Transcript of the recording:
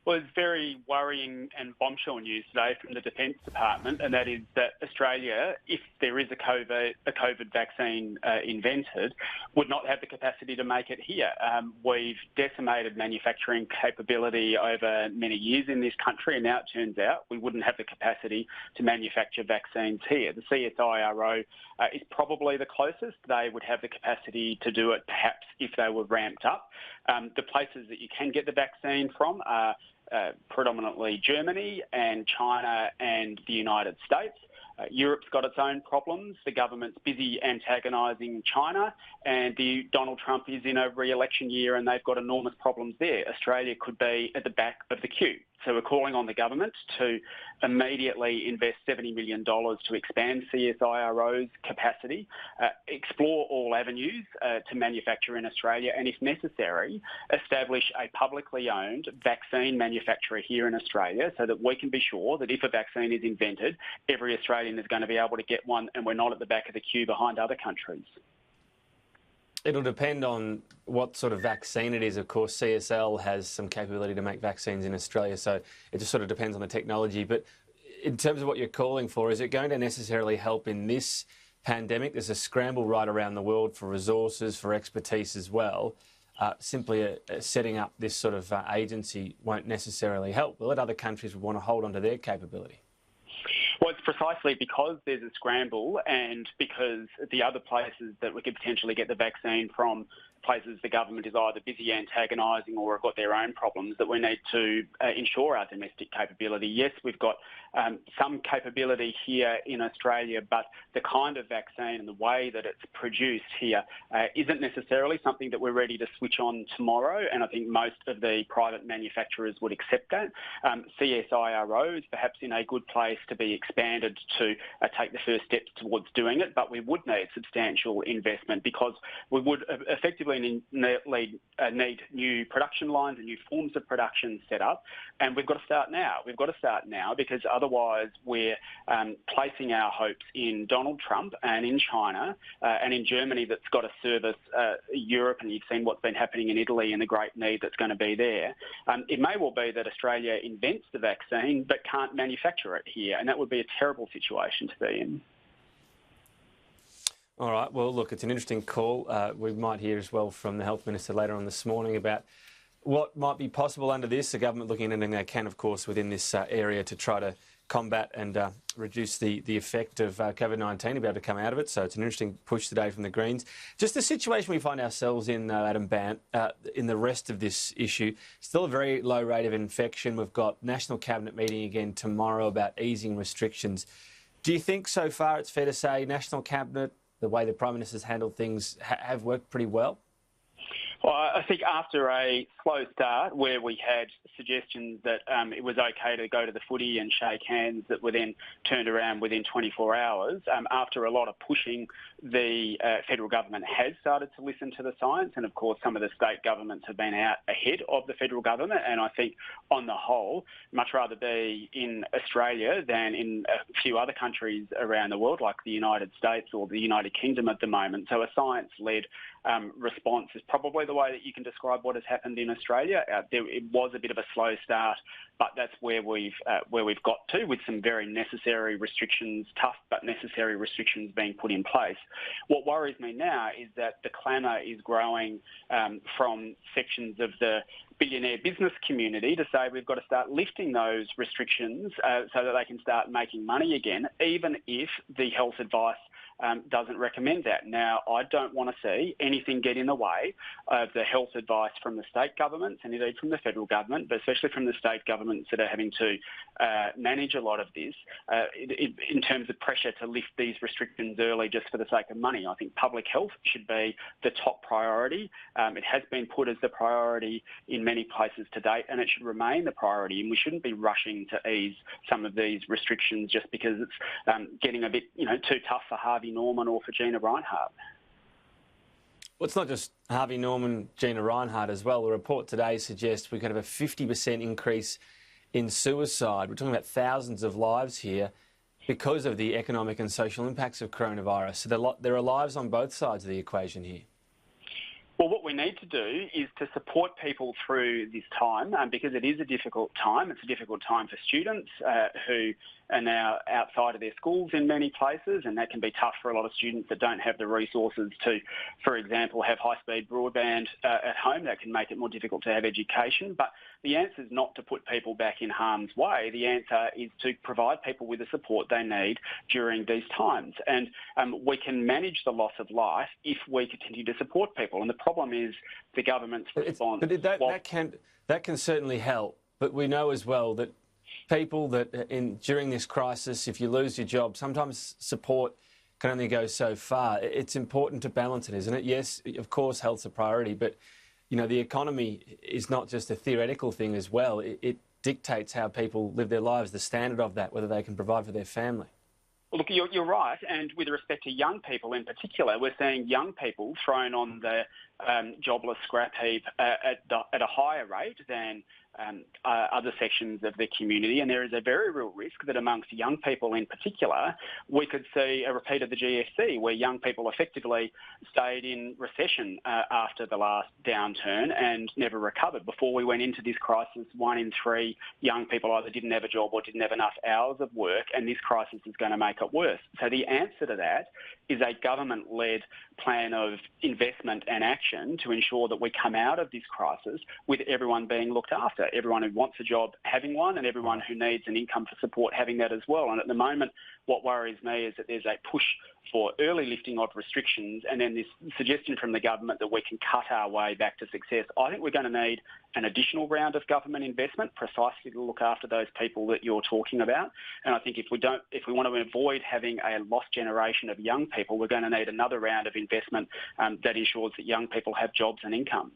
Well, it's very worrying and bombshell news today from the Defence Department, and that is that Australia, if there is a COVID vaccine invented, would not have the capacity to make it here. We've decimated manufacturing capability over many years in this country, and now it turns out we wouldn't have the capacity to manufacture vaccines here. The CSIRO is probably the closest. They would have the capacity to do it, perhaps, if they were ramped up. The places that you can get the vaccine from are predominantly Germany and China and the United States. Europe's got its own problems. The government's busy antagonising China, and Donald Trump is in a re-election year and they've got enormous problems there. Australia could be at the back of the queue. So we're calling on the government to immediately invest $70 million to expand CSIRO's capacity, explore all avenues to manufacture in Australia, and if necessary, establish a publicly owned vaccine manufacturer here in Australia so that we can be sure that if a vaccine is invented, every Australian is going to be able to get one and we're not at the back of the queue behind other countries. It'll depend on what sort of vaccine it is. Of course, CSL has some capability to make vaccines in Australia, so it just sort of depends on the technology. But in terms of what you're calling for, is it going to necessarily help in this pandemic? There's a scramble right around the world for resources, for expertise as well. Simply setting up this sort of agency won't necessarily help. Will it? Other countries would want to hold on to their capability. Well, it's precisely because there's a scramble and because the other places that we could potentially get the vaccine from, places the government is either busy antagonising or have got their own problems, that we need to ensure our domestic capability. Yes, we've got some capability here in Australia, but the kind of vaccine and the way that it's produced here isn't necessarily something that we're ready to switch on tomorrow, and I think most of the private manufacturers would accept that. CSIRO is perhaps in a good place to be expanded to take the first steps towards doing it, but we would need substantial investment because we would effectively need new production lines and new forms of production set up, and we've got to start now. We've got to start now because otherwise we're placing our hopes in Donald Trump and in China and in Germany that's got to service Europe, and you've seen what's been happening in Italy and the great need that's going to be there. It may well be that Australia invents the vaccine but can't manufacture it here, and that would be a terrible situation to be in. All right, well, look, it's an interesting call. We might hear as well from the Health Minister later on this morning about what might be possible under this. The government looking at anything they can, of course, within this area to try to combat and reduce the effect of COVID-19 to be able to come out of it. So it's an interesting push today from the Greens. Just the situation we find ourselves in, Adam Bandt, in the rest of this issue, still a very low rate of infection. We've got National Cabinet meeting again tomorrow about easing restrictions. Do you think so far it's fair to say National Cabinet, the way the Prime Minister's handled things, have worked pretty well? Well, I think after a slow start where we had suggestions that it was okay to go to the footy and shake hands that were then turned around within 24 hours, after a lot of pushing, the federal government has started to listen to the science, and of course some of the state governments have been out ahead of the federal government, and I think on the whole, much rather be in Australia than in a few other countries around the world like the United States or the United Kingdom at the moment. So a science-led response is probably the way that you can describe what has happened in Australia. It was a bit of a slow start, but that's where we've got to, with some very necessary restrictions, tough but necessary restrictions being put in place. What worries me now is that the clamour is growing from sections of the billionaire business community to say we've got to start lifting those restrictions so that they can start making money again, even if the health advice doesn't recommend that. Now, I don't want to see anything get in the way of the health advice from the state governments and indeed from the federal government, but especially from the state governments that are having to manage a lot of this in terms of pressure to lift these restrictions early just for the sake of money. I think public health should be the top priority. It has been put as the priority in many places to date, and it should remain the priority, and we shouldn't be rushing to ease some of these restrictions just because it's getting a bit too tough for Harvey Norman or for Gina Rinehart. Well, it's not just Harvey Norman, Gina Rinehart as well. The report today suggests we could have a 50% increase in suicide. We're talking about thousands of lives here because of the economic and social impacts of coronavirus. So there are lives on both sides of the equation here. Well, what we need to do is to support people through this time because it is a difficult time. It's a difficult time for students who are now outside of their schools in many places, and that can be tough for a lot of students that don't have the resources to, for example, have high-speed broadband at home. That can make it more difficult to have education. But the answer is not to put people back in harm's way. The answer is to provide people with the support they need during these times. And we can manage the loss of life if we continue to support people. And the problem is the government's response. But that can certainly help. But we know as well that people that during this crisis, if you lose your job, sometimes support can only go so far. It's important to balance it, isn't it? Yes, of course, health's a priority, but you know the economy is not just a theoretical thing as well. It dictates how people live their lives, the standard of that, whether they can provide for their family. Well, look, you're right, and with respect to young people in particular, we're seeing young people thrown on the jobless scrap heap at a higher rate than other sections of the community, and there is a very real risk that amongst young people in particular, we could see a repeat of the GFC, where young people effectively stayed in recession after the last downturn and never recovered. Before we went into this crisis, 1 in 3 young people either didn't have a job or didn't have enough hours of work, and this crisis is going to make it worse. So the answer to that is a government-led plan of investment and action to ensure that we come out of this crisis with everyone being looked after, everyone who wants a job having one, and everyone who needs an income for support having that as well. And at the moment, what worries me is that there's a push for early lifting of restrictions and then this suggestion from the government that we can cut our way back to success. I think we're going to need an additional round of government investment precisely to look after those people that you're talking about. And I think if we want to avoid having a lost generation of young people, we're going to need another round of investment that ensures that young people have jobs and incomes.